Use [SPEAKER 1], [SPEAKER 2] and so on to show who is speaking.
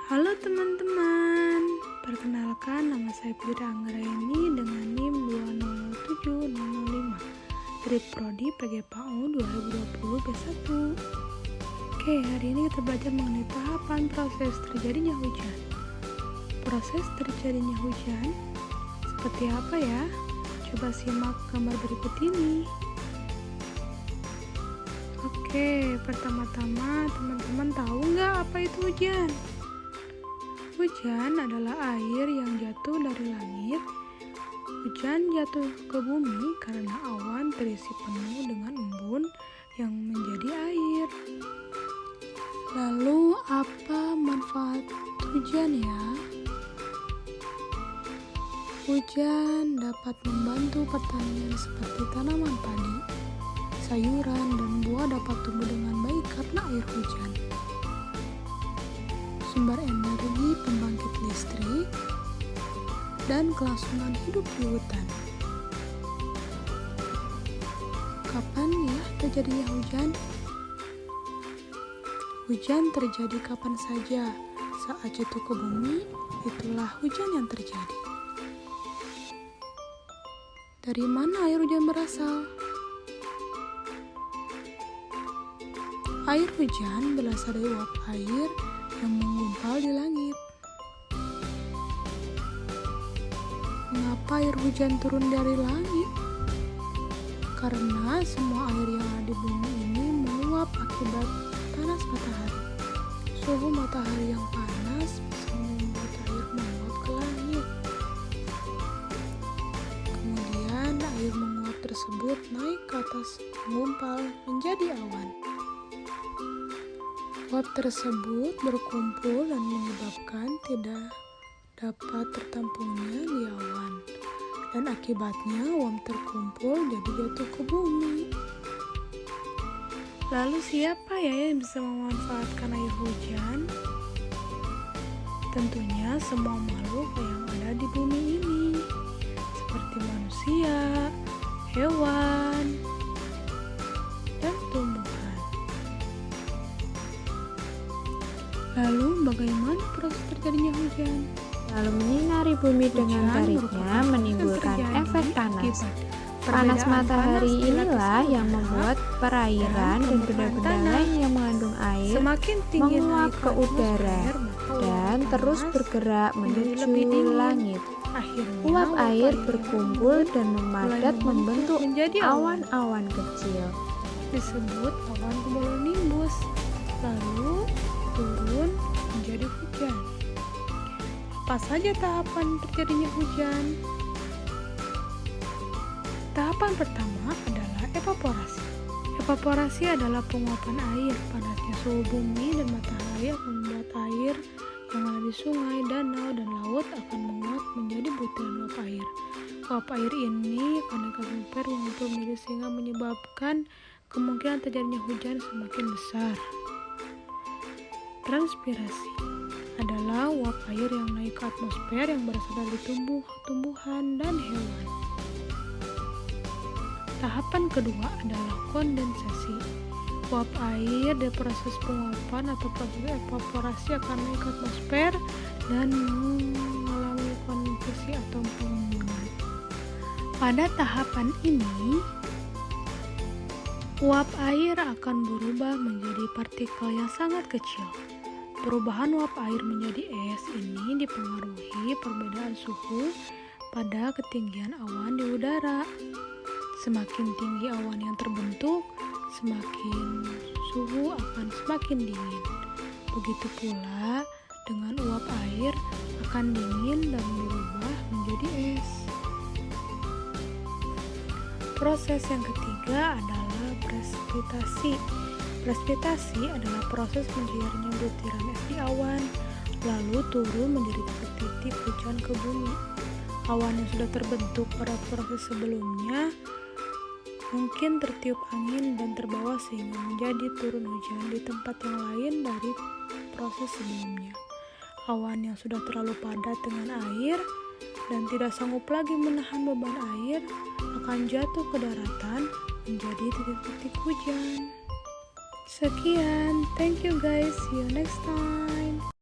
[SPEAKER 1] Halo teman-teman, perkenalkan nama saya Fira Anggraini dengan NIM 2007005 dari Prodi PGPAU 2020 B1. Oke, hari ini kita belajar mengenai tahapan proses terjadinya hujan. Proses terjadinya hujan seperti apa ya? Coba simak gambar berikut ini. Oke, pertama-tama teman-teman tahu nggak apa itu hujan? Hujan adalah air yang jatuh dari langit. Hujan jatuh ke bumi karena awan terisi penuh dengan embun yang menjadi air. Lalu apa manfaat hujan ya? Hujan dapat membantu pertanian seperti tanaman padi, sayuran, dan buah dapat tumbuh dengan baik karena air hujan. Sumber energi pembangkit listrik, dan kelangsungan hidup di hutan. Kapan ya terjadinya hujan? Hujan terjadi kapan saja. Saat jatuh ke bumi, itulah hujan yang terjadi. Dari mana air hujan berasal? Air hujan berasal dari uap air yang menggumpal di langit. Mengapa air hujan turun dari langit? Karena semua air yang ada di bumi ini menguap akibat panas matahari. Suhu matahari yang panas bisa membuat air menguap ke langit. Kemudian air menguap tersebut naik ke atas menggumpal menjadi awan. Uap tersebut berkumpul dan menyebabkan tidak dapat tertampungnya di awan, dan akibatnya uap terkumpul jadi jatuh ke bumi. Lalu siapa ya yang bisa memanfaatkan air hujan? Tentunya semua makhluk yang ada di bumi ini, seperti manusia, hewan, dan tumbuhan. Lalu bagaimana proses terjadinya hujan?
[SPEAKER 2] Lalu menyinari bumi dengan tariknya menimbulkan efek panas. Panas matahari inilah yang membuat perairan dan benda-benda lain yang mengandung air menguap ke udara dan terus bergerak menuju langit. Uap air berkumpul dan memadat membentuk awan-awan kecil.
[SPEAKER 1] Disebut awan cumulonimbus. Lalu turun menjadi hujan. Apa saja tahapan terjadinya hujan? Tahapan pertama adalah evaporasi. Evaporasi adalah penguapan air. Panasnya suhu bumi dan matahari akan membuat air yang ada di sungai, danau, dan laut akan menguap menjadi butiran uap air. Uap air ini akan mengumpul menjadi sehingga menyebabkan kemungkinan terjadinya hujan semakin besar. Transpirasi adalah uap air yang naik ke atmosfer yang berasal dari tumbuhan dan hewan. Tahapan kedua adalah kondensasi. Uap air dari proses penguapan atau proses evaporasi akan naik ke atmosfer dan mengalami kondensasi atau pengembungan. Pada tahapan ini, uap air akan berubah menjadi partikel yang sangat kecil. Perubahan uap air menjadi es ini dipengaruhi perbedaan suhu pada ketinggian awan di udara. Semakin tinggi awan yang terbentuk, semakin suhu akan semakin dingin. Begitu pula dengan uap air akan dingin dan berubah menjadi es. Proses yang ketiga adalah presipitasi. Presipitasi adalah proses mencairnya butiran es di awan, lalu turun menjadi titik-titik hujan ke bumi. Awan yang sudah terbentuk pada proses sebelumnya mungkin tertiup angin dan terbawa sehingga menjadi turun hujan di tempat yang lain dari proses sebelumnya. Awan yang sudah terlalu padat dengan air dan tidak sanggup lagi menahan beban air akan jatuh ke daratan menjadi titik-titik hujan. Sekian, thank you guys, see you next time.